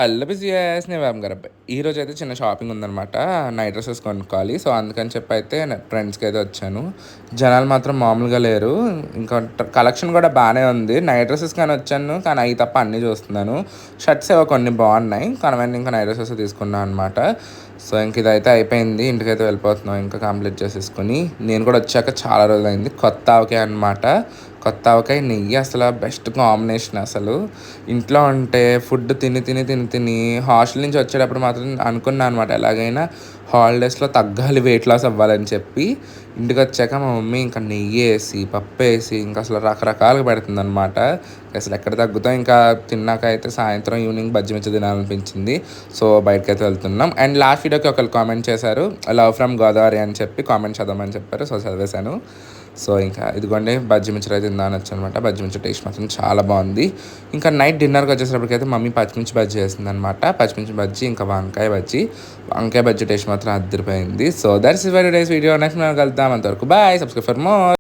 Hello బిజియస్ నేను వేమ్ గారు. ఈరోజు అయితే చిన్న షాపింగ్ ఉందనమాట. నైట్ డ్రెస్సెస్ కొనుక్కోవాలి. సో అందుకని చెప్పి అయితే ఫ్రెండ్స్కి అయితే వచ్చాను. జనాలు మాత్రం మామూలుగా లేరు. ఇంకా కలెక్షన్ కూడా బాగానే ఉంది. నైట్ డ్రెస్సెస్ కానీ వచ్చాను, కానీ అవి తప్ప అన్నీ చూస్తున్నాను. షర్ట్స్ ఏవో కొన్ని బాగున్నాయి, కానీ ఇంకా నైట్ డ్రెస్సెస్ తీసుకున్నాను అనమాట. సో ఇంక ఇదైతే అయిపోయింది. ఇంటికైతే వెళ్ళిపోతున్నాం ఇంకా కంప్లీట్ చేసేసుకుని. నేను కూడా వచ్చాక చాలా రోజులైంది. కొత్త ఆవకాయ అనమాట. కొత్త ఆవకాయ నెయ్యి అసలు బెస్ట్ కాంబినేషన్. అసలు ఇంట్లో ఉంటే ఫుడ్ తిని తిని తిని తిని హాస్టల్ నుంచి వచ్చేటప్పుడు మాత్రం అనుకున్నాను అనమాట, ఎలాగైనా హాలిడేస్లో తగ్గాలి, వెయిట్ లాస్ అవ్వాలని చెప్పి. ఇంటికి వచ్చాక మా మమ్మీ ఇంకా నెయ్యి వేసి పప్పు వేసి ఇంకా అసలు రకరకాలుగా పెడుతుంది అనమాట. అసలు ఎక్కడ తగ్గుతాం. ఇంకా తిన్నాక అయితే సాయంత్రం ఈవినింగ్ బజ్జి మిర్చి తినాలనిపించింది. సో బయటకు అయితే వెళ్తున్నాం. అండ్ లాస్ట్ వీడియోకి ఒకరు కామెంట్ చేశారు, లవ్ ఫ్రమ్ గోదావరి అని చెప్పి కామెంట్ చదవమని చెప్పారు. సో చదివేశాను. సో ఇంకా ఇదిగోండి బజ్జి మిర్చి అయితే తిందామని వచ్చానమాట. బజ్జి మిర్చి టేస్ట్ మాత్రం చాలా బాగుంది. ఇంకా నైట్ డిన్నర్కి వచ్చేసరికైతే మమ్మీ పచ్చిమిర్చి బజ్జీ వేసింది అనమాట. పచ్చిమిర్చి బజ్జీ ఇంకా వంకాయ బజ్జీ టేస్ట్ మాత్రం అదిరిపోయింది. So that's for today's video. Next మనం కలుద్దాం. అంతవరకు బాయ్. Subscribe for more.